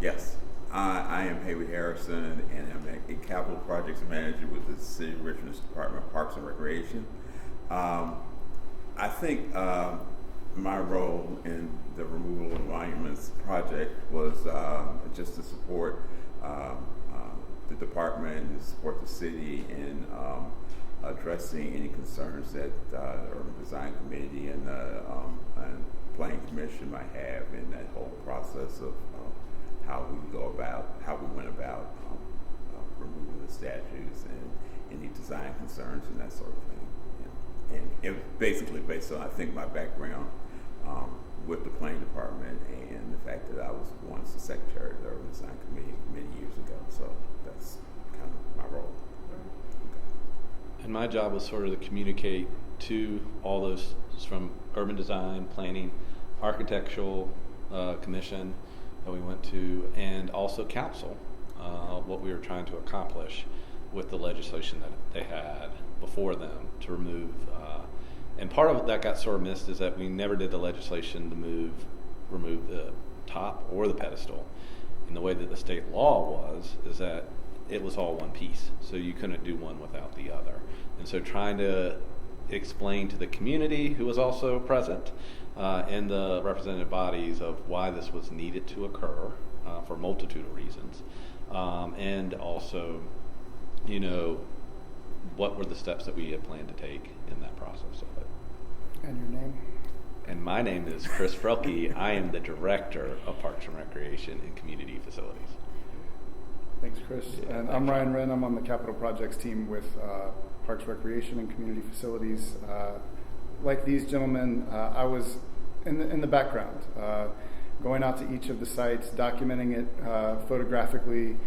Yes, I am Heywood Harrison, and I'm a capital projects manager with the City of Richmond's Department of Parks and Recreation. I think my role in the removal of monuments project was just to support the department and support the city in addressing any concerns that the Urban Design Committee and Planning Commission might have in that whole process of how we went about removing the statues and any design concerns and that sort of thing. And it was basically based on, I think, my background with the planning department and the fact that I was once the secretary of the Urban Design Committee many years ago. So that's kind of my role. And my job was sort of to communicate to all those from urban design, planning, architectural commission that we went to, and also council, what we were trying to accomplish with the legislation that they had before them to remove. And part of it that got sort of missed is that we never did the legislation to remove the top or the pedestal. And the way that the state law is that it was all one piece, so you couldn't do one without the other. And so trying to explain to the community who was also present and the representative bodies of why this was needed to occur for a multitude of reasons, and also, what were the steps that we had planned to take in that process of it. And your name? And my name is Chris Frelke. I am the Director of Parks and Recreation and Community Facilities. Thanks, Chris. Yeah, and I'm Ryan Rinn. I'm on the capital projects team with Parks, Recreation, and Community Facilities. Like these gentlemen, I was in the background, going out to each of the sites, documenting it photographically,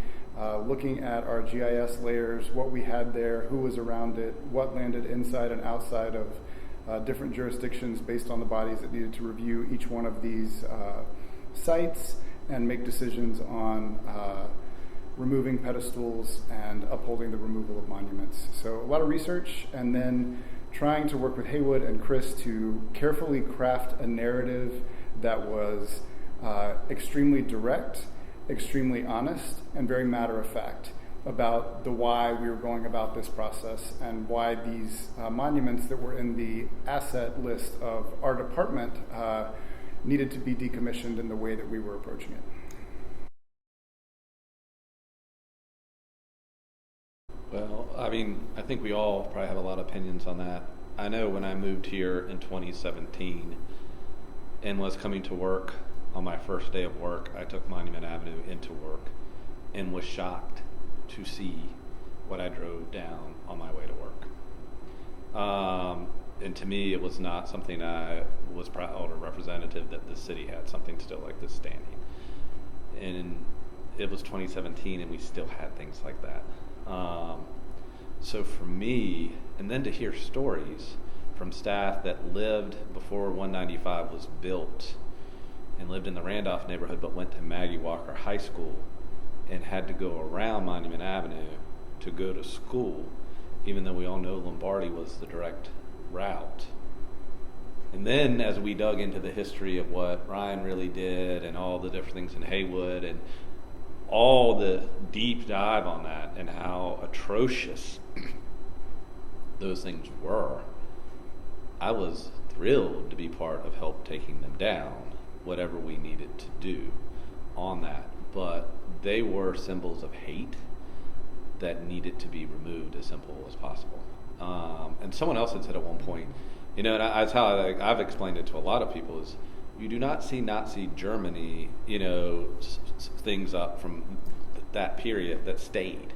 looking at our GIS layers, what we had there, who was around it, what landed inside and outside of different jurisdictions based on the bodies that needed to review each one of these sites and make decisions on removing pedestals and upholding the removal of monuments. So a lot of research, and then trying to work with Heywood and Chris to carefully craft a narrative that was extremely direct, extremely honest, and very matter of fact about the why we were going about this process and why these monuments that were in the asset list of our department needed to be decommissioned in the way that we were approaching it. Well, I think we all probably have a lot of opinions on that. I know when I moved here in 2017 and was coming to work on my first day of work, I took Monument Avenue into work and was shocked to see what I drove down on my way to work. And to me, it was not something I was proud or representative that the city had something still like this standing. And it was 2017 and we still had things like that. So for me, and then to hear stories from staff that lived before 195 was built and lived in the Randolph neighborhood but went to Maggie Walker High School and had to go around Monument Avenue to go to school, even though we all know Lombardi was the direct route. And then as we dug into the history of what Ryan really did and all the different things in Heywood and all the deep dive on that and how atrocious those things were, I was thrilled to be part of help taking them down, whatever we needed to do on that. But they were symbols of hate that needed to be removed as simple as possible. And someone else had said at one point, and that's how I've explained it to a lot of people, is you do not see Nazi Germany, things up from that period that stayed.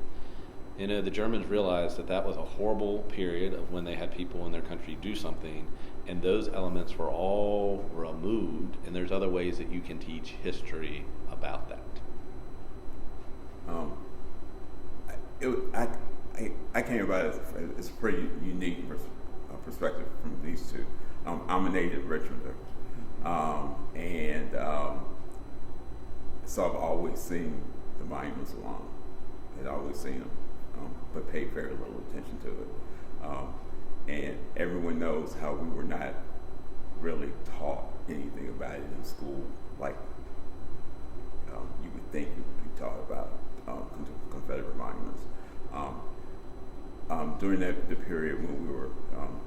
The Germans realized that was a horrible period of when they had people in their country do something, and those elements were all removed, and there's other ways that you can teach history about that. I came about it. It's a pretty unique perspective from these two. I'm a native Richmonder, and so I've always seen the monuments along. I'd always seen them, but paid very little attention to it. And everyone knows how we were not really taught anything about it in school, like you would think you taught about Confederate monuments. During the period when we were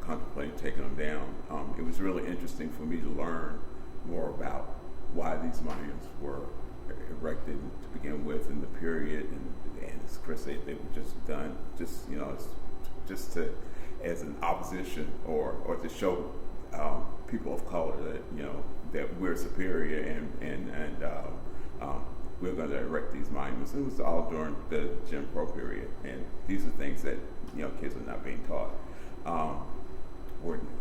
contemplating taking them down, it was really interesting for me to learn more about why these monuments were erected to begin with in the period, and as Chris said, they were just done just to as an opposition or to show people of color that we're superior and we're going to erect these monuments. It was all during the Jim Crow period, and these are things that kids are not being taught.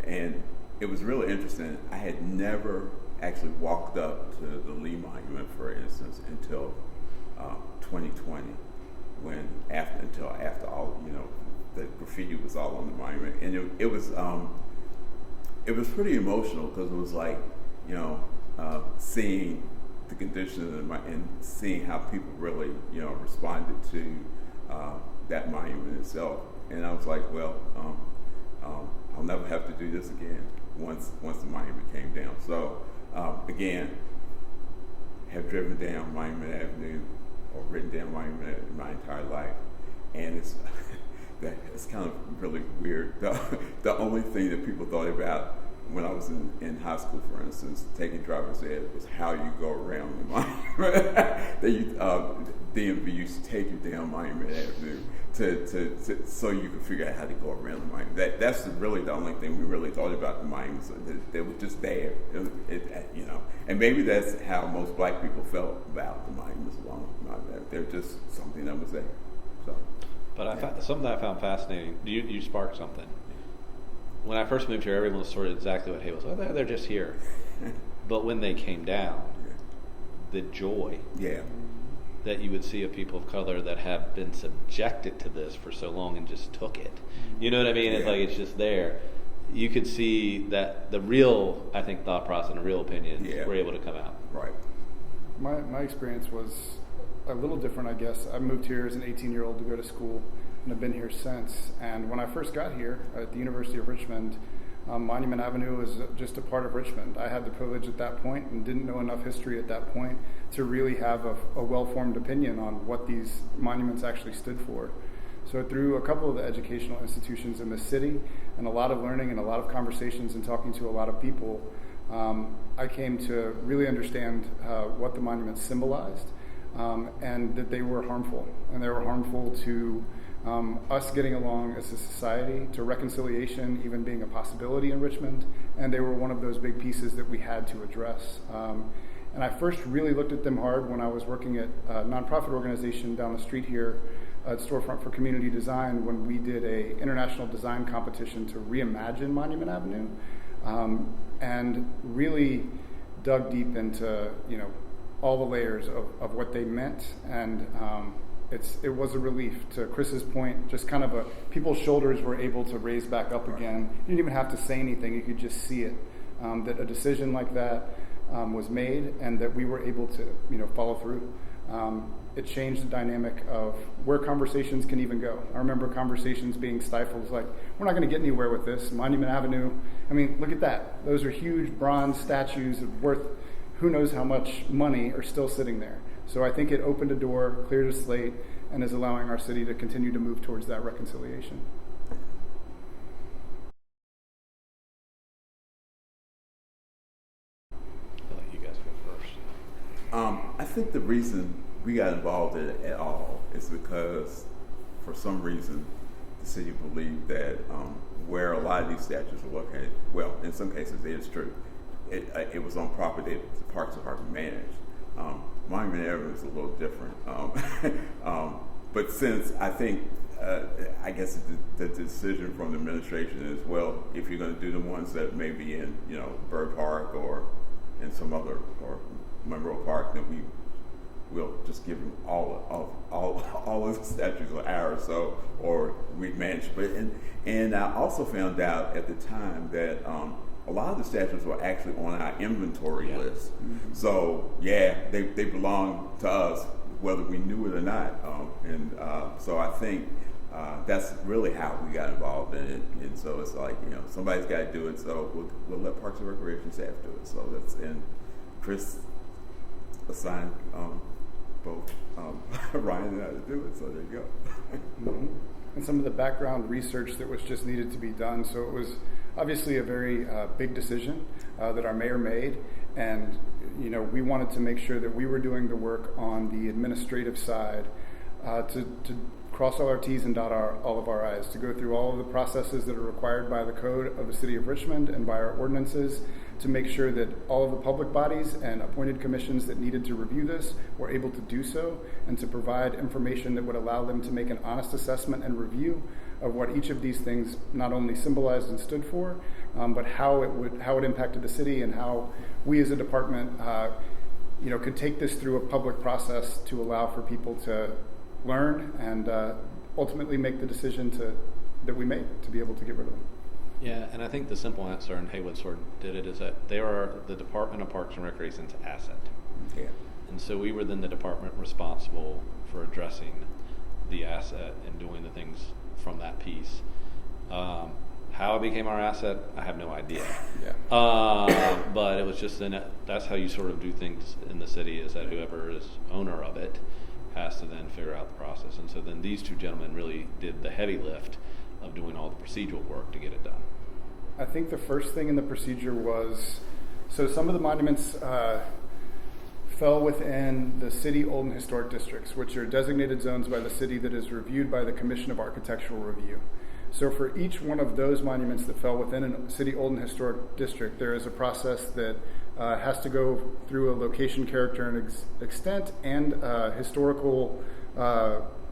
And it was really interesting. I had never actually walked up to the Lee Monument, for instance, until 2020, until after all the graffiti was all on the monument, and it was pretty emotional because it was like seeing the condition of the monument and seeing how people really responded to that monument itself. And I was like, well, I'll never have to do this again once the monument came down. So again, have driven down Monument Avenue or written down Monument Avenue my entire life, and it's kind of really weird. The only thing that people thought about when I was in high school, for instance, taking driver's ed, was how you go around the monument. DMV used to take you down Monument Avenue to so you could figure out how to go around the monument. That's really the only thing we really thought about the monuments. They were just there, and maybe that's how most black people felt about the monuments along. They're just something that was there. So, but something that I found fascinating. You sparked something. When I first moved here, everyone was sort of exactly what Heywood was. Oh, they're just here. But when they came down, the joy that you would see of people of color that have been subjected to this for so long and just took it. You know what I mean? It's like it's just there. You could see that the real, I think, thought process and the real opinion were able to come out. Right. My experience was a little different, I guess. I moved here as an 18-year-old to go to school, and I've been here since. And when I first got here at the University of Richmond, Monument Avenue was just a part of Richmond. I had the privilege at that point and didn't know enough history at that point to really have a well-formed opinion on what these monuments actually stood for. So through a couple of the educational institutions in the city and a lot of learning and a lot of conversations and talking to a lot of people, I came to really understand what the monuments symbolized and that they were harmful. And they were harmful to us getting along as a society, to reconciliation even being a possibility in Richmond, and they were one of those big pieces that we had to address. And I first really looked at them hard when I was working at a nonprofit organization down the street here at Storefront for Community Design, when we did a international design competition to reimagine Monument Avenue, and really dug deep into all the layers of what they meant. And it was a relief. To Chris's point, just kind of people's shoulders were able to raise back up again. You didn't even have to say anything. You could just see it, that a decision like that was made and that we were able to follow through. It changed the dynamic of where conversations can even go. I remember conversations being stifled. It's like, we're not going to get anywhere with this. Monument Avenue, look at that. Those are huge bronze statues worth who knows how much money are still sitting there. So I think it opened a door, cleared a slate, and is allowing our city to continue to move towards that reconciliation. I'll let you guys go first. I think the reason we got involved in it at all is because, for some reason, the city believed that where a lot of these statues were located, well, in some cases it is true, it was on property that the Parks Department managed. Monument Avenue is a little different, but since I think, I guess the decision from the administration is, well, if you're going to do the ones that may be in, Bird Park or in some other, or Monroe Park, then we'll just give them all of the statues are ours, so, or we manage. But and I also found out at the time that a lot of the statues were actually on our inventory list. Mm-hmm. So they belong to us, whether we knew it or not. So I think that's really how we got involved in it. And so it's like, somebody's got to do it. So we'll let Parks and Recreation staff do it. So and Chris assigned both Ryan and I to do it. So there you go. Mm-hmm. And some of the background research that was just needed to be done. So it was obviously a very big decision that our mayor made, and we wanted to make sure that we were doing the work on the administrative side to cross all our T's and dot all of our I's, to go through all of the processes that are required by the code of the city of Richmond and by our ordinances, to make sure that all of the public bodies and appointed commissions that needed to review this were able to do so, and to provide information that would allow them to make an honest assessment and review of what each of these things not only symbolized and stood for, but how it impacted the city, and how we as a department could take this through a public process to allow for people to learn and ultimately make the decision that we made to be able to get rid of them. Yeah, and I think the simple answer, and Heywood sort of did it, is that they are the Department of Parks and Recreation's asset. Yeah. And so we were then the department responsible for addressing the asset and doing the things from that piece. How it became our asset, I have no idea. Yeah. But it was just that's how you sort of do things in the city, is that whoever is owner of it has to then figure out the process. And so then these two gentlemen really did the heavy lift of doing all the procedural work to get it done. I think the first thing in the procedure was, so some of the monuments fell within the city old and historic districts, which are designated zones by the city that is reviewed by the Commission of Architectural Review. So for each one of those monuments that fell within a city old and historic district, there is a process that has to go through a location, character, and extent, and historical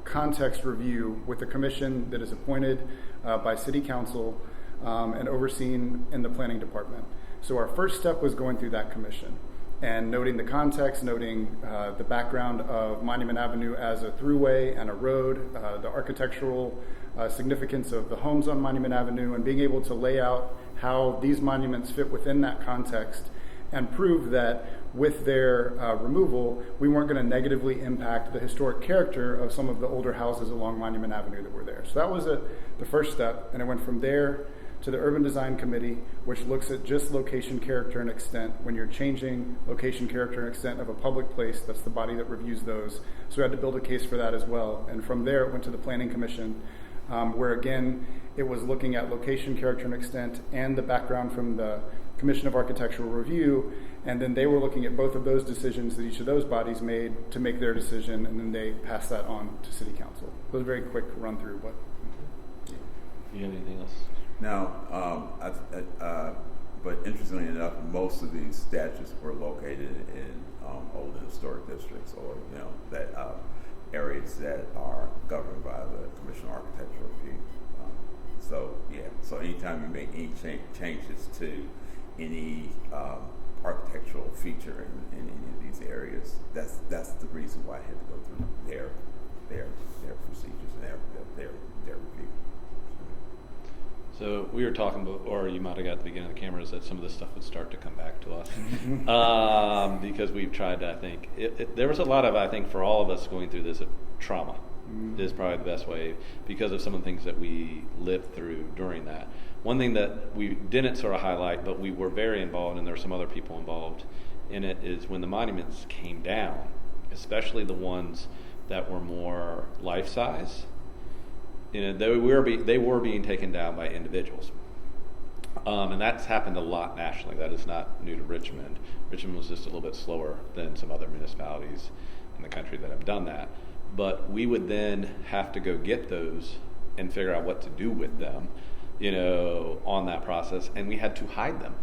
context review with a commission that is appointed by city council and overseen in the planning department. So our first step was going through that commission and noting the context, noting the background of Monument Avenue as a throughway and a road, the architectural significance of the homes on Monument Avenue, and being able to lay out how these monuments fit within that context, and prove that with their removal, we weren't going to negatively impact the historic character of some of the older houses along Monument Avenue that were there. So that was the first step, and it went from there to the Urban Design Committee, which looks at just location, character, and extent. When you're changing location, character, and extent of a public place, that's the body that reviews those. So we had to build a case for that as well. And from there, it went to the Planning Commission, where again, it was looking at location, character, and extent, and the background from the Commission of Architectural Review, and then they were looking at both of those decisions that each of those bodies made to make their decision, and then they passed that on to City Council. It was a very quick run through, but You have anything else? Now, but interestingly enough, most of these statues were located in old and historic districts, or that areas that are governed by the Commission on Architectural Review. So anytime you make any changes to any architectural feature in any of these areas, that's the reason why I had to go through their procedures and their review. So we were talking about, or you might have got at the beginning of the cameras, that some of this stuff would start to come back to us because we've tried to, I think, there was a lot of, I think, for all of us going through this, trauma is probably the best way, because of some of the things that we lived through during that. One thing that we didn't sort of highlight, but we were very involved, and there were some other people involved in it, is when the monuments came down, especially the ones that were more life-size, they were being taken down by individuals. And that's happened a lot nationally. That is not new to Richmond. Richmond was just a little bit slower than some other municipalities in the country that have done that. But we would then have to go get those and figure out what to do with them, on that process. And we had to hide them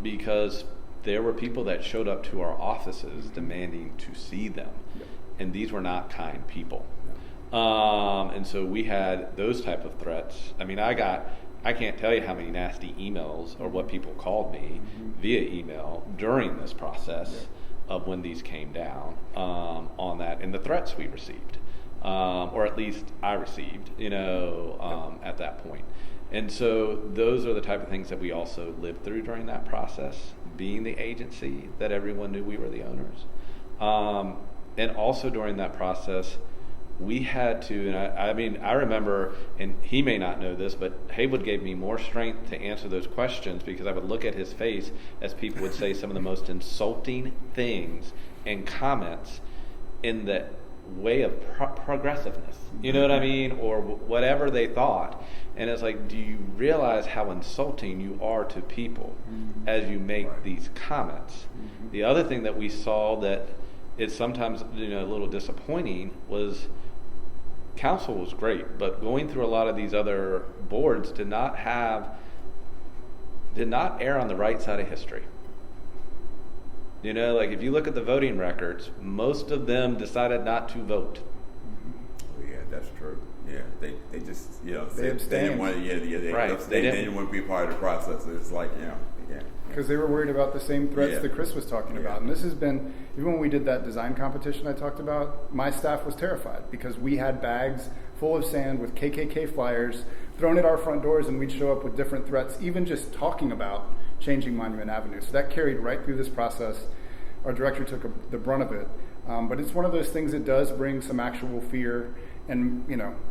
because there were people that showed up to our offices demanding to see them. Yep. And these were not kind people. And so we had those type of threats. I mean, I can't tell you how many nasty emails or what people called me via email during this process of when these came down on that, and the threats we received, or at least I received, at that point. And so those are the type of things that we also lived through during that process, being the agency that everyone knew we were the owners. And also during that process, we had to, and I remember, and he may not know this, but Heywood gave me more strength to answer those questions, because I would look at his face as people would say some of the most insulting things and comments in the way of progressiveness, you know what I mean, or whatever they thought. And it's like, do you realize how insulting you are to people as you make these comments? The other thing that we saw that is sometimes a little disappointing was council was great, but going through a lot of these other boards did not err on the right side of history. Like if you look at the voting records, most of them decided not to vote. Yeah, that's true. Yeah, they just they abstained. They didn't want they didn't want to be part of the process. It's like because they were worried about the same threats that Chris was talking about. And this has been, even when we did that design competition I talked about, my staff was terrified because we had bags full of sand with KKK flyers thrown at our front doors, and we'd show up with different threats, even just talking about changing Monument Avenue. So that carried right through this process. Our director took the brunt of it. But it's one of those things that does bring some actual fear, and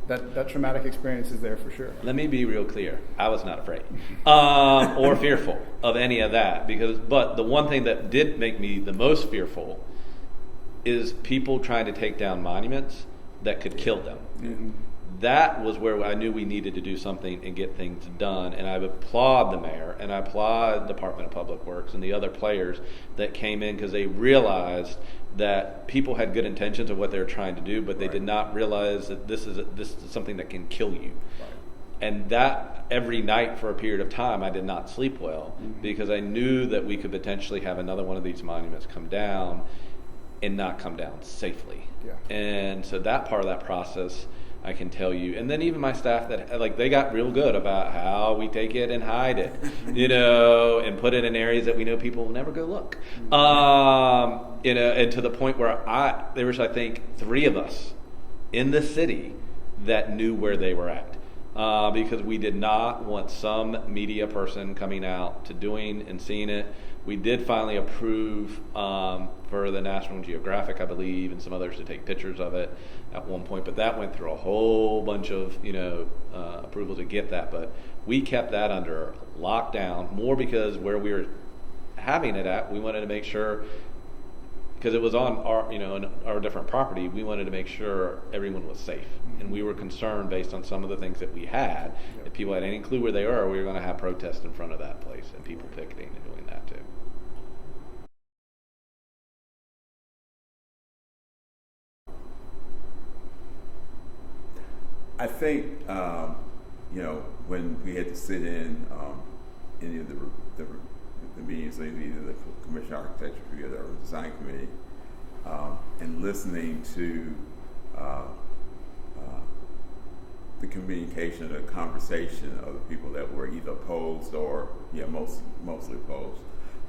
that traumatic experience is there for sure. Let me be real clear. I was not afraid or fearful of any of that, but the one thing that did make me the most fearful is people trying to take down monuments that could kill them. Mm-hmm. That was where I knew we needed to do something and get things done. And I applaud the mayor and I applaud the Department of Public Works and the other players that came in, because they realized that people had good intentions of what they were trying to do, but they did not realize that this is something that can kill you. Right. And that every night for a period of time, I did not sleep well, because I knew that we could potentially have another one of these monuments come down and not come down safely. Yeah. And so that part of that process, I can tell you. And then even my staff they got real good about how we take it and hide it, and put it in areas that we know people will never go look. And to the point where there was, I think, 3 of us in the city that knew where they were at. Because we did not want some media person coming out to doing and seeing it. We did finally approve for the National Geographic, I believe, and some others to take pictures of it at one point, but that went through a whole bunch of approval to get that. But we kept that under lockdown, more because where we were having it at, we wanted to make sure, because it was on our different property, we wanted to make sure everyone was safe. And we were concerned, based on some of the things that we had, if people had any clue where they were going to have protests in front of that place and people picketing and doing that too. I think when we had to sit in any of the meetings, either the Commission on Architecture Review or the Design Committee, and listening to the communication, the conversation of the people that were either opposed or mostly opposed.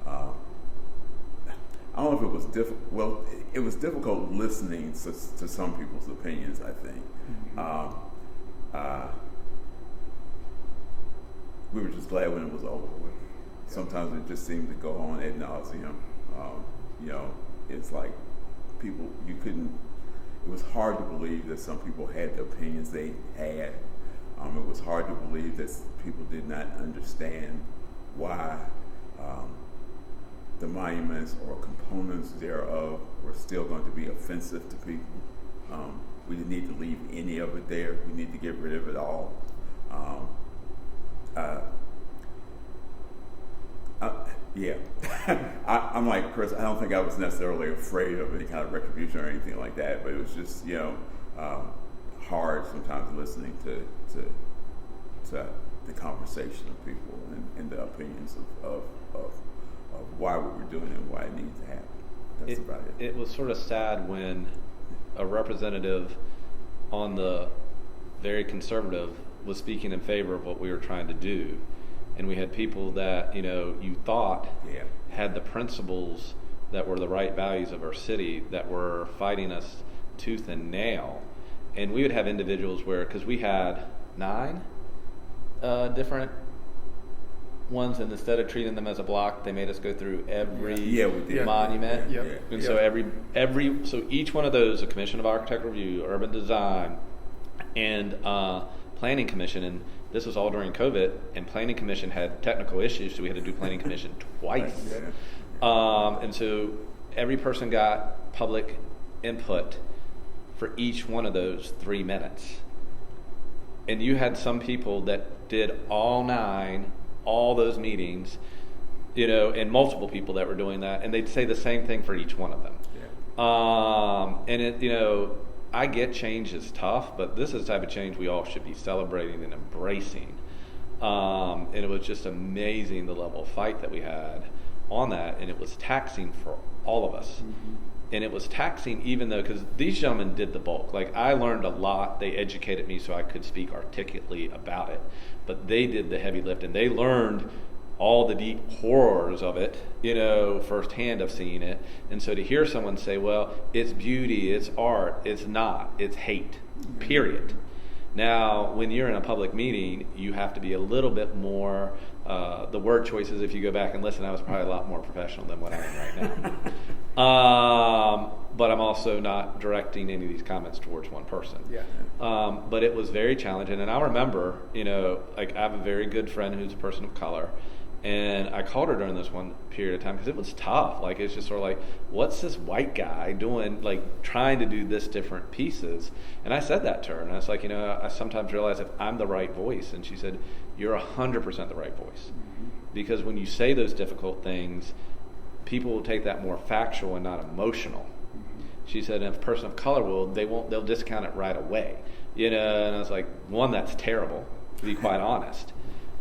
I don't know if it was difficult. Well, it was difficult listening to some people's opinions, I think. We were just glad when it was over with. Sometimes it just seemed to go on ad nauseum. It's like people, it was hard to believe that some people had the opinions they had. It was hard to believe that people did not understand why the monuments or components thereof were still going to be offensive to people. We didn't need to leave any of it there. We need to get rid of it all. I'm like Chris. I don't think I was necessarily afraid of any kind of retribution or anything like that, but it was just hard sometimes listening to the conversation of people and the opinions of why we were doing it and why it needed to happen. That's about it. It was sort of sad when a representative on the very conservative was speaking in favor of what we were trying to do, and we had people that you thought had the principles that were the right values of our city that were fighting us tooth and nail. And we would have individuals because we had 9 different ones, and instead of treating them as a block, they made us go through every monument. And so so each one of those, a Commission of Architectural Review, Urban Design, and Planning Commission, and this was all during COVID, and Planning Commission had technical issues, so we had to do Planning Commission twice. every person got public input for each one of those 3 minutes. And you had some people that did all 9, all those meetings, and multiple people that were doing that, and they'd say the same thing for each one of them. Yeah. And it, I get change is tough, but this is the type of change we all should be celebrating and embracing. And it was just amazing the level of fight that we had on that, and it was taxing for all of us. Mm-hmm. And it was taxing even though, because these gentlemen did the bulk. Like, I learned a lot. They educated me so I could speak articulately about it. But they did the heavy lift, and they learned all the deep horrors of it, firsthand of seeing it. And so to hear someone say, well, it's beauty, it's art, it's not, it's hate, period. Now, when you're in a public meeting, you have to be a little bit more, the word choices, if you go back and listen, I was probably a lot more professional than what I am right now. But I'm also not directing any of these comments towards one person. Yeah. But it was very challenging. And I remember, I have a very good friend who's a person of color. And I called her during this one period of time because it was tough. Like, it's just sort of like, what's this white guy doing, like, trying to do this different pieces? And I said that to her. And I was like, I sometimes realize if I'm the right voice. And she said, you're 100% the right voice. Mm-hmm. Because when you say those difficult things, people will take that more factual and not emotional. Mm-hmm. She said, if a person of color they'll discount it right away. And I was like, one, that's terrible, to be quite honest.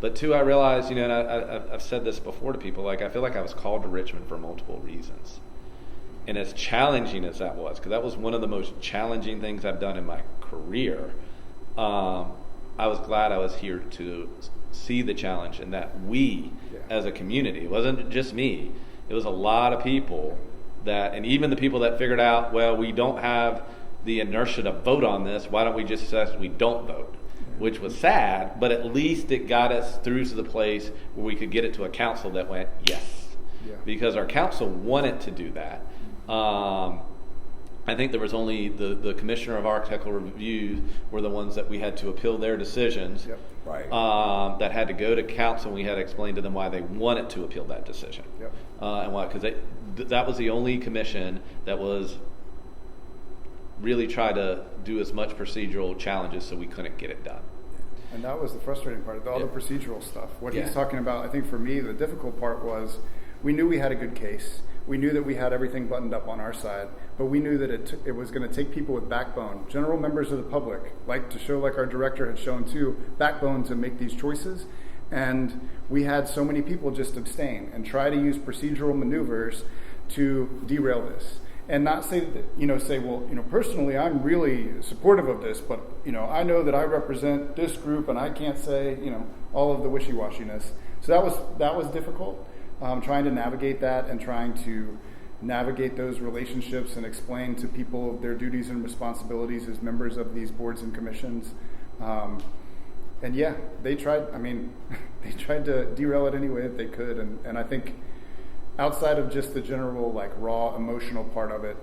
But 2, I realized, and I've said this before to people, like, I feel like I was called to Richmond for multiple reasons. And as challenging as that was, because that was one of the most challenging things I've done in my career, I was glad I was here to see the challenge and that we, as a community, it wasn't just me, it was a lot of people that, and even the people that figured out, well, we don't have the inertia to vote on this, why don't we just say we don't vote? Which was sad, but at least it got us through to the place where we could get it to a council that went, yes. Yeah. Because our council wanted to do that. I think there was only the Commissioner of Architectural Review were the ones that we had to appeal their decisions. Yep. Right. That had to go to council, and we had to explain to them why they wanted to appeal that decision. Yep. And why, because that was the only commission that was really try to do as much procedural challenges so we couldn't get it done. And that was the frustrating part, all the procedural stuff. What he's talking about, I think for me, the difficult part was we knew we had a good case. We knew that we had everything buttoned up on our side, but we knew that it was going to take people with backbone, general members of the public, like to show, like our director had shown too, backbone to make these choices. And we had so many people just abstain and try to use procedural maneuvers to derail this. And not say that, personally, I'm really supportive of this, but, I know that I represent this group and I can't say, all of the wishy-washiness. So that was difficult, trying to navigate that and trying to navigate those relationships and explain to people their duties and responsibilities as members of these boards and commissions. And they tried, they tried to derail it any way that they could. And I think outside of just the general, raw emotional part of it,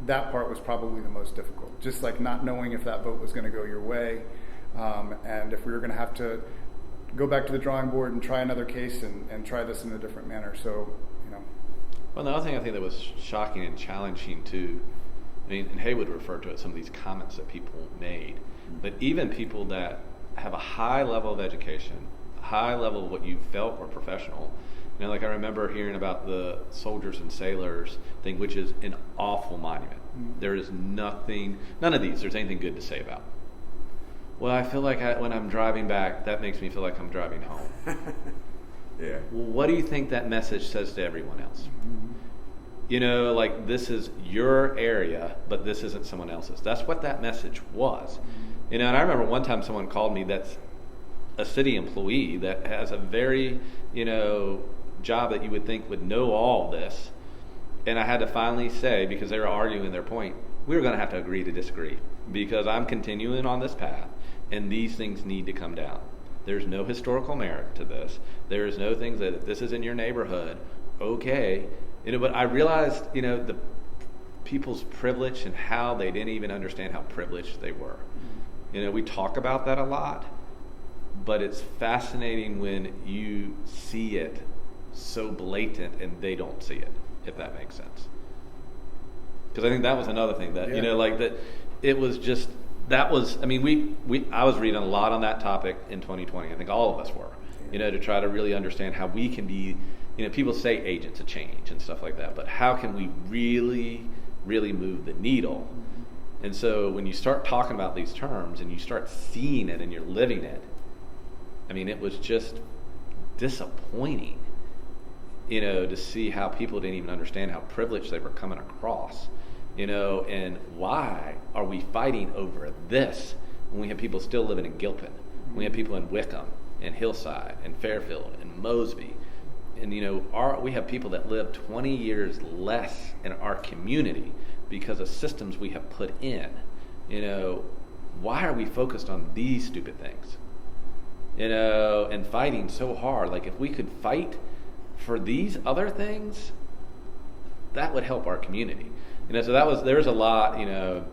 that part was probably the most difficult. Just not knowing if that vote was going to go your way, and if we were going to have to go back to the drawing board and try another case and try this in a different manner. So, Well, the other thing I think that was shocking and challenging too, and Heywood referred to it, some of these comments that people made, but even people that have a high level of education, high level of what you felt were professional. I remember hearing about the soldiers and sailors thing, which is an awful monument. Mm-hmm. There is none of these there's anything good to say about. Well, I feel like when I'm driving back, that makes me feel like I'm driving home. Yeah. Well, what do you think that message says to everyone else? Mm-hmm. This is your area, but this isn't someone else's. That's what that message was. Mm-hmm. And I remember one time someone called me that's a city employee that has a very, job that you would think would know all this, and I had to finally say, because they were arguing their point, we were going to have to agree to disagree, because I'm continuing on this path and these things need to come down. There's no historical merit to this. There is no things that if this is in your neighborhood, okay, but I realized the people's privilege and how they didn't even understand how privileged they were. We talk about that a lot, but it's fascinating when you see it so blatant and they don't see it. if that makes sense. Because I think that was another thing that, Yeah. like that it was just, that was, I mean, I was reading a lot on that topic in 2020. I think all of us were, to try to really understand how we can be, people say agents of change and stuff like that, but how can we really, really move the needle? And so when you start talking about these terms and you start seeing it and you're living it, I mean, it was just disappointing, to see how people didn't even understand how privileged they were coming across, and why are we fighting over this when we have people still living in Gilpin, when we have people in Wickham and Hillside and Fairfield and Mosby, and we have people that live 20 years less in our community because of systems we have put in. Why are we focused on these stupid things? And fighting so hard. Like, if we could fight for these other things, that would help our community. So there was a lot, of,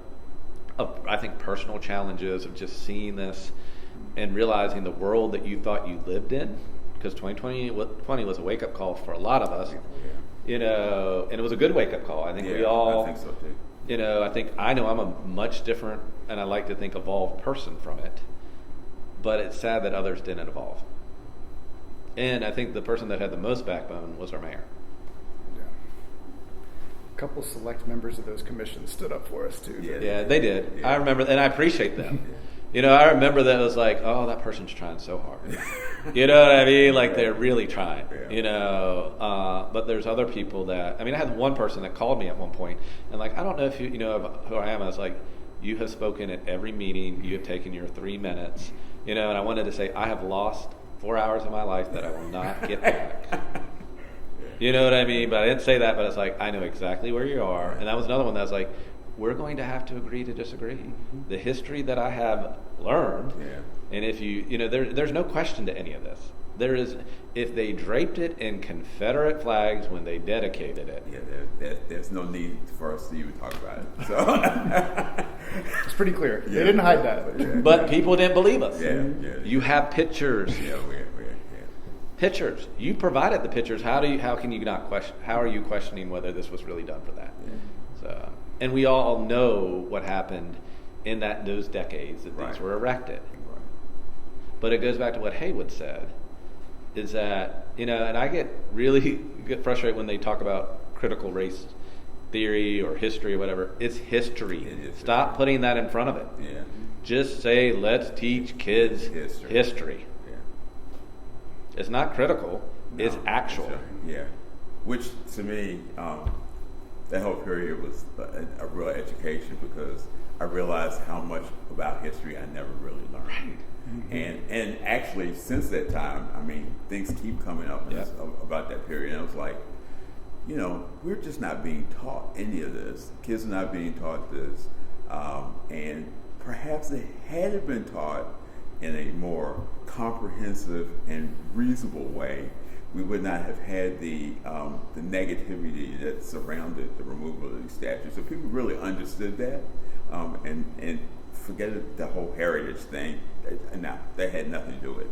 I think, personal challenges of just seeing this and realizing the world that you thought you lived in, because 2020 was a wake-up call for a lot of us, and it was a good wake-up call. I think we all, I think so too. I know I'm a much different, and I like to think, evolved person from it, but it's sad that others didn't evolve. And I think the person that had the most backbone was our mayor. Yeah. A couple select members of those commissions stood up for us too. Yeah, they did. Yeah. I remember, and I appreciate them. I remember that it was like, oh, that person's trying so hard. You know what I mean? Like, they're really trying. But there's other people that, I had one person that called me at one point, and like, I don't know if you know who I am. I was like, you have spoken at every meeting. You have taken your 3 minutes. And I wanted to say, I have lost 4 hours of my life that I will not get back. You know what I mean? But I didn't say that, but it's like, I know exactly where you are. And that was another one that was like, we're going to have to agree to disagree. The history that I have learned, and if there's no question to any of this. There is, if they draped it in Confederate flags when they dedicated it. There's no need for us to even talk about it. So it's pretty clear. They didn't hide that. But people didn't believe us. You have pictures. Pictures. You provided the pictures. How can you not question? How are you questioning whether this was really done for that? So, and we all know what happened in those decades that these were erected. But it goes back to what Heywood said, is that, and I get frustrated when they talk about critical race theory or history or whatever. It's history. Stop putting that in front of it. Just say, let's teach kids history. It's not critical. No, it's actual. Which, to me, that whole period was a real education, because I realized how much about history I never really learned. Right. Mm-hmm. And actually, since that time, things keep coming up about that period. And I was like, we're just not being taught any of this. Kids are not being taught this. And perhaps they had it been taught in a more comprehensive and reasonable way, we would not have had the negativity that surrounded the removal of these statues. So people really understood that, and forget the whole heritage thing. That had nothing to do with it.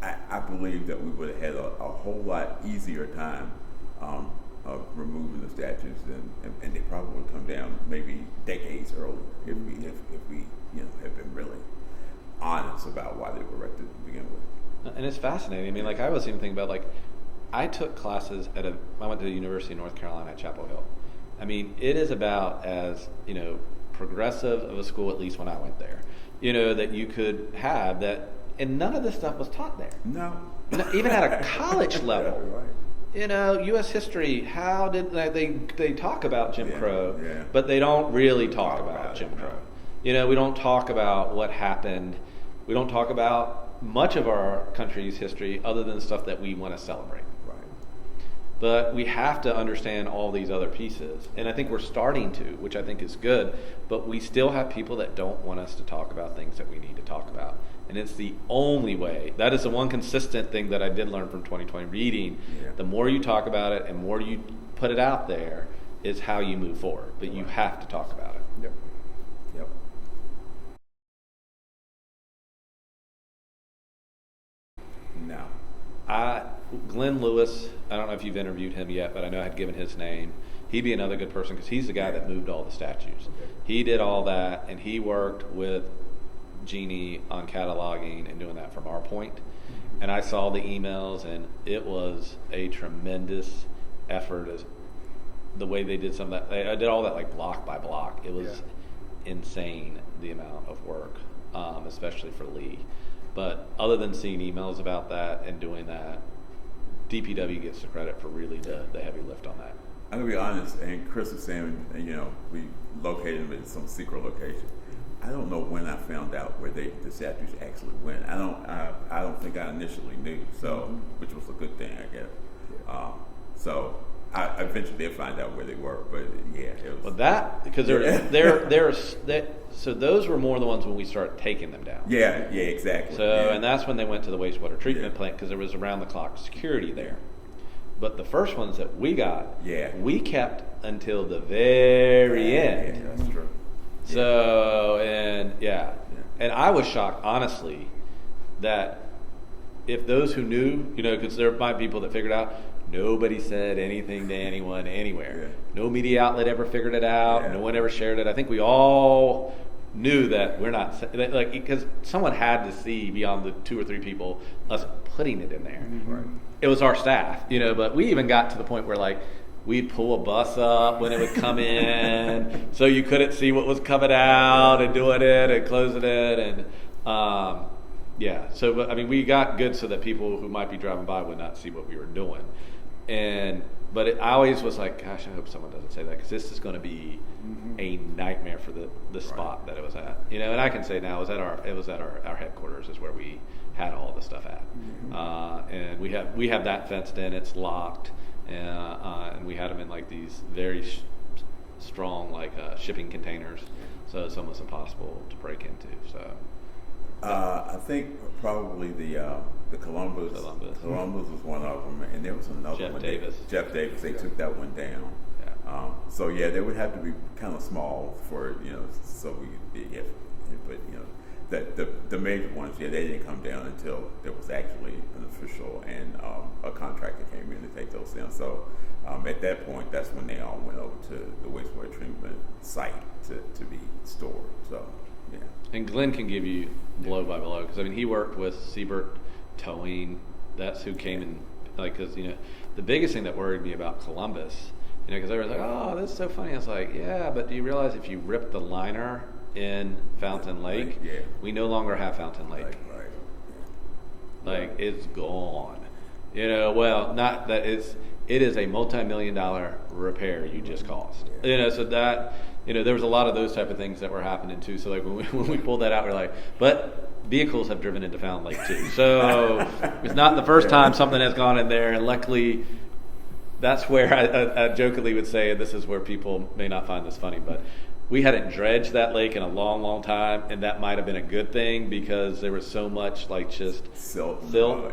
I believe that we would have had a whole lot easier time of removing the statues, and they probably would come down maybe decades earlier if we had been really honest about why they were erected to begin with. And it's fascinating. I was even thinking about, I took classes I went to the University of North Carolina at Chapel Hill. It is about as, progressive of a school, at least when I went there, that you could have that, and none of this stuff was taught there. No. Even at a college level. Right. U.S. history, how did they talk about Jim Crow, yeah. but they don't really talk about Jim Crow. We don't talk about what happened. We don't talk about much of our country's history other than stuff that we want to celebrate. Right. But we have to understand all these other pieces. And I think we're starting to, which I think is good, but we still have people that don't want us to talk about things that we need to talk about. And it's the only way. That is the one consistent thing that I did learn from 2020 reading. Yeah. The more you talk about it and more you put it out there is how you move forward. But you have to talk about it. Yep. No. Glenn Lewis, I don't know if you've interviewed him yet, but I know I had given his name. He'd be another good person because he's the guy that moved all the statues. Okay. He did all that, and he worked with Jeannie on cataloging and doing that from our point. And I saw the emails, and it was a tremendous effort as the way they did some of that. I did all that like block by block. It was insane, the amount of work, especially for Lee. But other than seeing emails about that and doing that, DPW gets the credit for really the heavy lift on that. I'm gonna be honest, and Chris was saying, we located them in some secret location. I don't know when I found out where the statues actually went. I don't think I initially knew, so which was a good thing, I guess. So I eventually did find out where they were, but yeah, it was. Well, that because so those were more the ones when we started taking them down. Yeah, exactly. So and that's when they went to the wastewater treatment plant because there was around the clock security there. But the first ones that we got, we kept until the very end. Yeah, that's true. So, and I was shocked, honestly, that if those who knew, because there might be people that figured out, nobody said anything to anyone anywhere. Yeah. No media outlet ever figured it out. Yeah. No one ever shared it. I think we all knew that we're not, like, because someone had to see beyond the 2 or 3 people us putting it in there. Mm-hmm. Right. It was our staff, but we even got to the point where, like, we'd pull a bus up when it would come in so you couldn't see what was coming out and doing it and closing it. And, so, I mean, we got good so that people who might be driving by would not see what we were doing. But I always was like, gosh, I hope someone doesn't say that because this is going to be a nightmare for the spot that it was at. And I can say now it was at our headquarters is where we had all the stuff at. And we have that fenced in, it's locked. And we had them in like these very strong shipping containers, so it's almost impossible to break into. So I think probably the Columbus was one of them, and there was another Jeff one. Davis. Jeff Davis. They took that one down. Yeah. So they would have to be kind of small for so we could be but the major ones, they didn't come down until there was actually an official and a contractor came in to take those down. So at that point, that's when they all went over to the wastewater treatment site to be stored. So yeah. And Glenn can give you blow by blow because I mean he worked with Siebert Towing. That's who came in because the biggest thing that worried me about Columbus, because they were like, oh, this is so funny. I was like, yeah, but do you realize if you rip the liner in Fountain Lake, we no longer have Fountain Lake. Like it's gone. Well, not that it is a multi-million-dollar repair you just caused. So that there was a lot of those type of things that were happening too. So like when we pulled that out, we're like, but vehicles have driven into Fountain Lake too. So it's not the first time something has gone in there, and luckily. That's where I jokingly would say, and this is where people may not find this funny, but we hadn't dredged that lake in a long, long time, and that might have been a good thing because there was so much just silt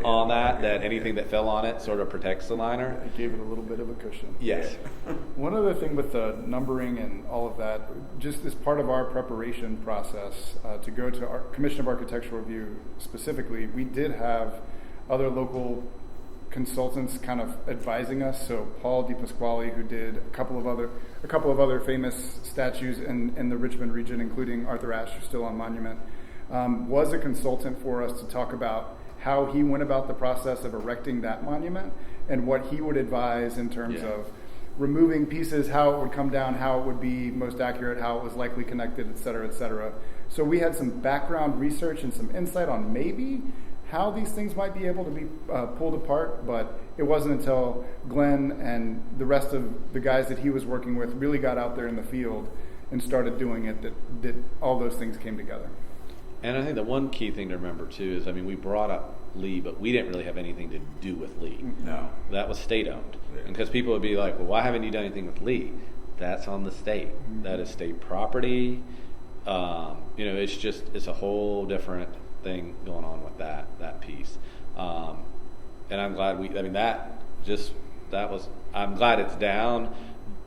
on that anything that fell on it sort of protects the liner. It gave it a little bit of a cushion. Yes. One other thing with the numbering and all of that, just as part of our preparation process to go to our Commission of Architectural Review specifically, we did have other local consultants kind of advising us. So Paul DiPasquale, who did a couple of other famous statues in the Richmond region, including Arthur Ashe, who's still on Monument, was a consultant for us to talk about how he went about the process of erecting that monument and what he would advise in terms of removing pieces, how it would come down, how it would be most accurate, how it was likely connected, et cetera, et cetera. So we had some background research and some insight on maybe how these things might be able to be pulled apart, but it wasn't until Glenn and the rest of the guys that he was working with really got out there in the field and started doing it that all those things came together. And I think the one key thing to remember too is, we brought up Lee, but we didn't really have anything to do with Lee. No. That was state-owned. And because people would be like, well, why haven't you done anything with Lee? That's on the state. Mm-hmm. That is state property. It's a whole different thing going on with that piece, and I'm glad I'm glad it's down,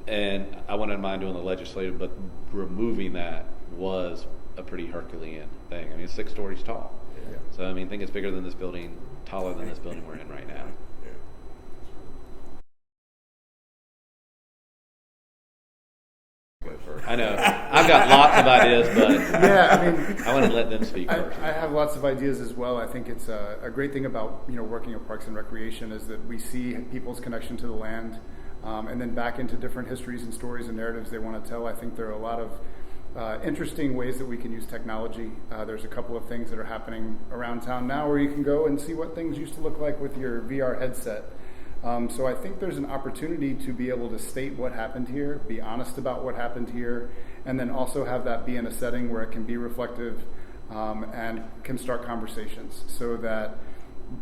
and I wouldn't mind doing the legislative, but removing that was a pretty Herculean thing. It's 6 stories tall, so I think it's bigger than this building, taller than this building we're in right now. of ideas, but yeah, I mean, I want to let them speak first. I have lots of ideas as well. I think it's a great thing about working at Parks and Recreation is that we see people's connection to the land, and then back into different histories and stories and narratives they want to tell. I think there are a lot of interesting ways that we can use technology. There's a couple of things that are happening around town now where you can go and see what things used to look like with your VR headset. So I think there's an opportunity to be able to state what happened here, be honest about what happened here, and then also have that be in a setting where it can be reflective and can start conversations so that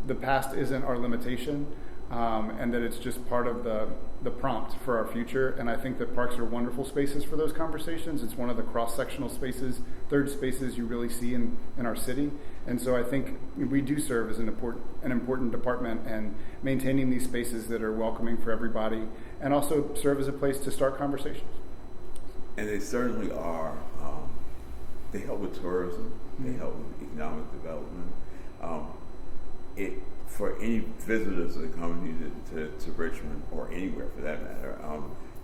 the past isn't our limitation and that it's just part of the prompt for our future. And I think that parks are wonderful spaces for those conversations. It's one of the cross-sectional spaces, third spaces you really see in our city. And so I think we do serve as an important department, and maintaining these spaces that are welcoming for everybody and also serve as a place to start conversations. And they certainly are. They help with tourism. They help with economic development. For any visitors that come to Richmond or anywhere for that matter,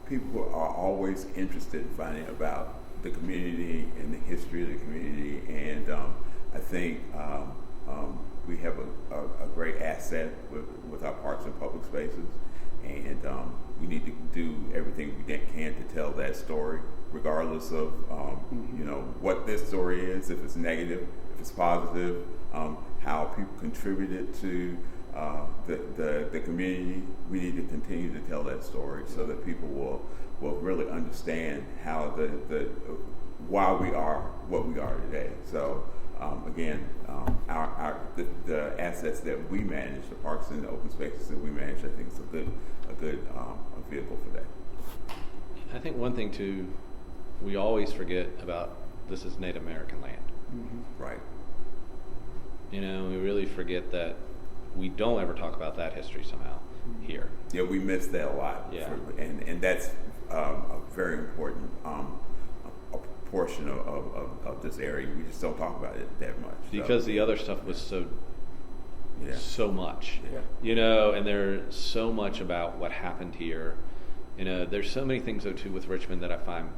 people are always interested in finding about the community and the history of the community. And I think we have a great asset with our parks and public spaces. And we need to do everything we can to tell that story, regardless of what this story is, if it's negative, if it's positive, how people contributed to the community. We need to continue to tell that story so that people will really understand how why we are what we are today. So again, the assets that we manage, the parks and the open spaces that we manage, I think is a good vehicle for that. I think one thing too, we always forget about this is Native American land. Mm-hmm. Right. We really forget that we don't ever talk about that history somehow here. Yeah, we miss that a lot. Yeah. And that's a very important a portion of this area. We just don't talk about it that much. Because the other stuff was so much. Yeah. And there's so much about what happened here. There's so many things though too with Richmond that I find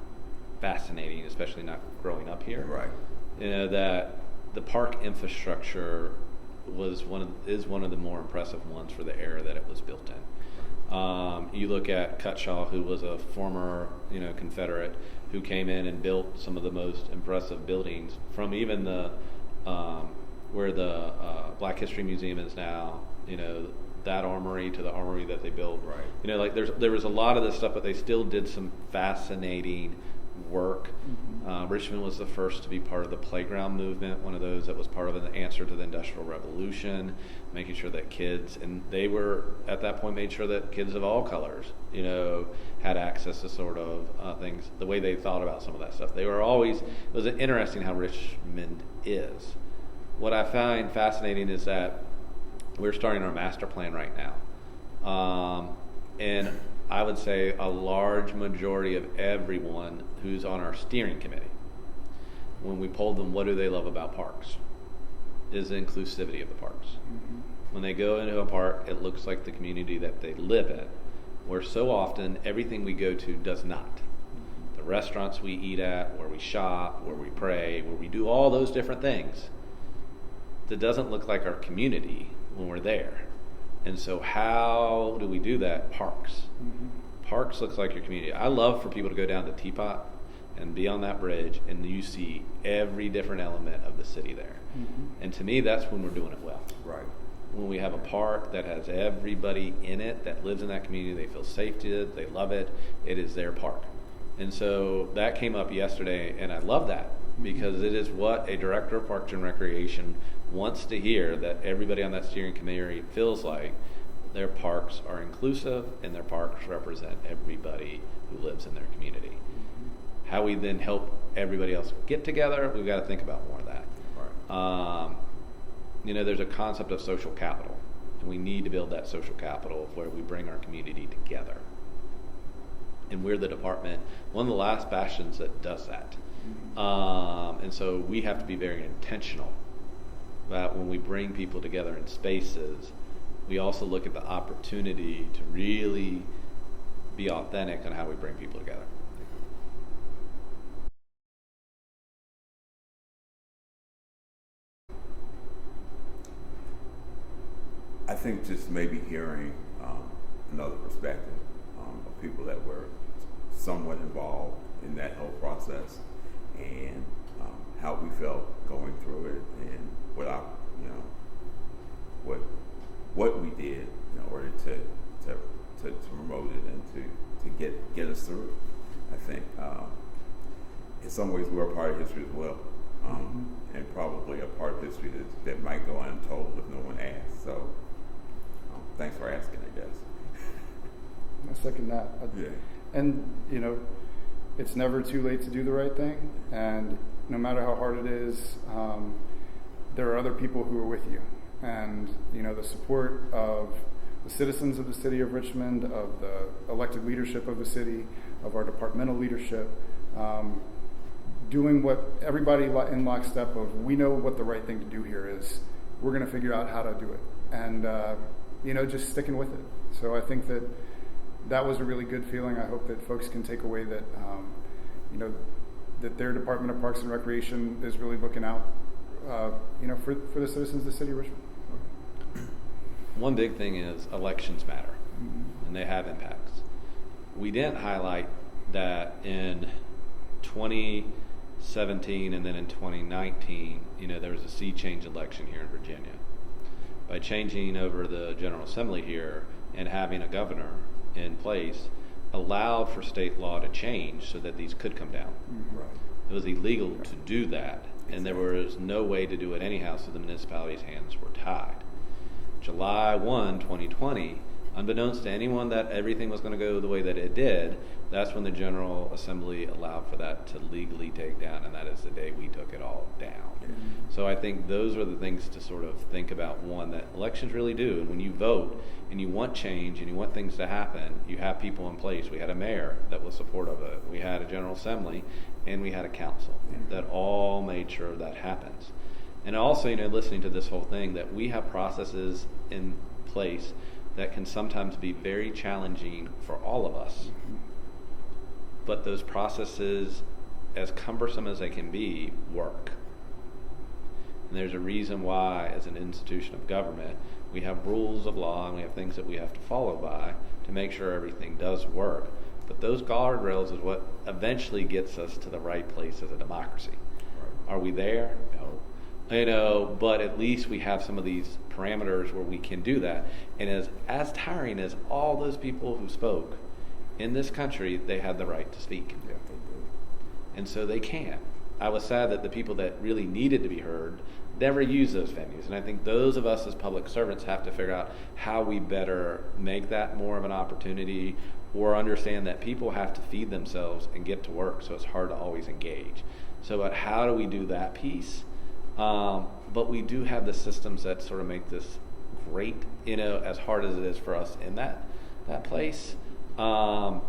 fascinating, especially not growing up here. Right. That the park infrastructure is one of the more impressive ones for the era that it was built in. You look at Cutshaw, who was a former Confederate, who came in and built some of the most impressive buildings, from even the where the Black History Museum is now. That armory to the armory that they built. Right. There was a lot of this stuff, but they still did some fascinating work. Richmond was the first to be part of the playground movement, one of those that was part of an answer to the Industrial Revolution, making sure that kids, and they were at that point made sure that kids of all colors, had access to sort of things, the way they thought about some of that stuff. They were always, it was interesting how Richmond is. What I find fascinating is that we're starting our master plan right now. And I would say a large majority of everyone who's on our steering committee, when we polled them, what do they love about parks, is the inclusivity of the parks. Mm-hmm. When they go into a park, it looks like the community that they live in, where so often everything we go to does not. The restaurants we eat at, where we shop, where we pray, where we do all those different things, that doesn't look like our community when we're there. And so how do we do that? Parks. Mm-hmm. Parks looks like your community. I love for people to go down to Teapot and be on that bridge, and you see every different element of the city there. Mm-hmm. And to me, that's when we're doing it well. Right. When we have a park that has everybody in it that lives in that community, they feel safe to it, they love it, it is their park. And so that came up yesterday, and I love that, because it is what a director of Parks and Recreation wants to hear, that everybody on that steering committee feels like their parks are inclusive and their parks represent everybody who lives in their community. Mm-hmm. How we then help everybody else get together, we've got to think about more of that. Right. There's a concept of social capital, and we need to build that social capital where we bring our community together. And we're the department, one of the last bastions that does that. Mm-hmm. And so we have to be very intentional that when we bring people together in spaces, we also look at the opportunity to really be authentic on how we bring people together. I think just maybe hearing another perspective of people that were somewhat involved in that whole process, and how we felt going through it, and what we did in order to promote it and to get us through it. I think in some ways we're a part of history as well, and probably a part of history that might go untold if no one asks. So thanks for asking, I guess. I second that. Yeah. And it's never too late to do the right thing, and no matter how hard it is, there are other people who are with you, and the support of the citizens of the city of Richmond, of the elected leadership of the city, of our departmental leadership, doing what everybody in lockstep of, we know what the right thing to do here is. We're going to figure out how to do it, and just sticking with it. So I think that was a really good feeling. I hope that folks can take away that that their Department of Parks and Recreation is really looking out for the citizens of the city of Richmond. One big thing is elections matter, and they have impacts. We didn't highlight that in 2017 and then in 2019, there was a sea change election here in Virginia. By changing over the General Assembly here and having a governor in place, allowed for state law to change so that these could come down. Right. It was illegal to do that, and there was no way to do it anyhow, so the municipality's hands were tied. July 1, 2020, unbeknownst to anyone that everything was going to go the way that it did, that's when the General Assembly allowed for that to legally take down, and that is the day we took it all down. So I think those are the things to sort of think about. One, that elections really do, and when you vote and you want change and you want things to happen, you have people in place. We had a mayor that was supportive of it. We had a General Assembly, and we had a council that all made sure that happens. And also, listening to this whole thing, that we have processes in place that can sometimes be very challenging for all of us. But those processes, as cumbersome as they can be, work. And there's a reason why, as an institution of government, we have rules of law and we have things that we have to follow by to make sure everything does work. But those guardrails is what eventually gets us to the right place as a democracy. Right. Are we there? No. But at least we have some of these parameters where we can do that. And as tiring as all those people who spoke in this country, they had the right to speak. Yeah, they do. And so they can. I was sad that the people that really needed to be heard never use those venues. And I think those of us as public servants have to figure out how we better make that more of an opportunity, or understand that people have to feed themselves and get to work, so it's hard to always engage. So but how do we do that piece? But we do have the systems that sort of make this great, as hard as it is for us in that place. But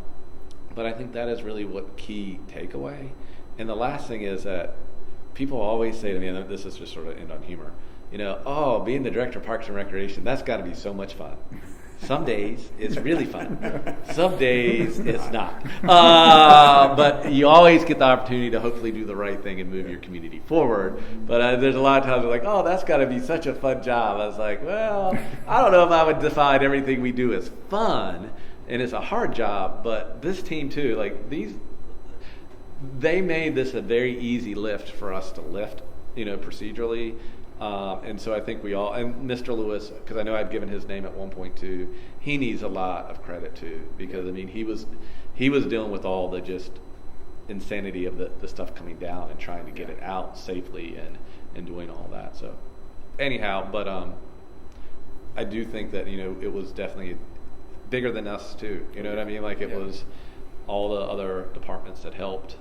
I think that is really what key takeaway. And the last thing is that people always say to me, and this is just sort of end on humor, being the director of Parks and Recreation, that's got to be so much fun. Some days it's really fun. Some days it's not. But you always get the opportunity to hopefully do the right thing and move your community forward. But there's a lot of times we're like, that's got to be such a fun job. I was like, well, I don't know if I would define everything we do as fun. And it's a hard job. But this team too, they made this a very easy lift for us to lift, procedurally. And so I think we all, and Mr. Lewis, because I know I've given his name at one point too, he needs a lot of credit too, because he was dealing with all the just insanity of the stuff coming down and trying to get it out safely and doing all that. So anyhow, but I do think that, it was definitely bigger than us too. You know what I mean? It was all the other departments that helped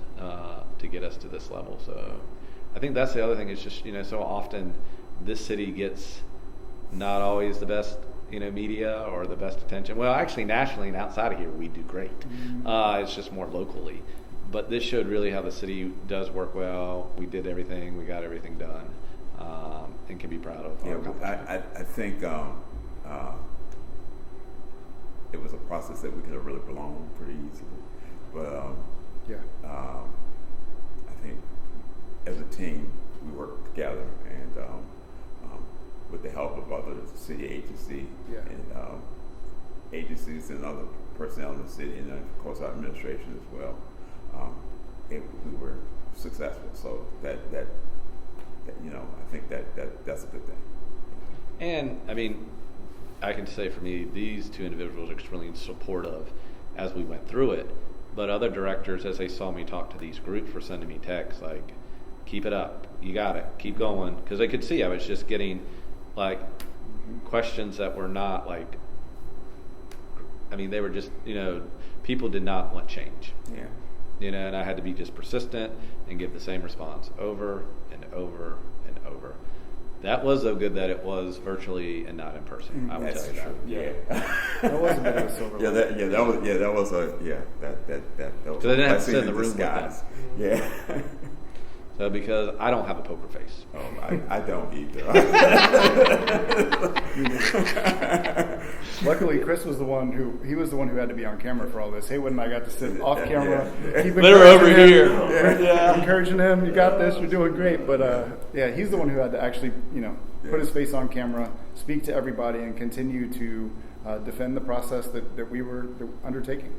to get us to this level. So I think that's the other thing is just, so often this city gets not always the best, media or the best attention. Well, actually, nationally and outside of here, we do great. It's just more locally. But this showed really how the city does work well. We did everything. We got everything done, and can be proud of. I think it was a process that we could have really blown pretty easily. But I think as a team, we worked together, and with the help of other city agencies Yeah. and agencies and other personnel in the city, and of course our administration as well. We were successful. So that I think that's a good thing. And I mean, I can say for me, these two individuals were extremely supportive as we went through it. But other directors, as they saw me talk to these groups, were sending me texts like, keep it up, you got it, keep going. Because they could see I was just getting like questions that were not like, I mean, they were just, people did not want change. Yeah. And I had to be just persistent and give the same response over and over and over. That was so good that it was virtually and not in person. I will tell you that. True. Yeah. That was a bit of a silver lining. That was Because I didn't have to sit in the room with them. Yeah. So because I don't have a poker face. Oh, I don't either. Luckily, Chris was the one who had to be on camera for all this. Heywood and I got to sit off camera, keep Better over encouraging here. him, Yeah. encouraging him. You got this. You're doing great. But he's the one who had to actually, put his face on camera, speak to everybody, and continue to defend the process that we were undertaking.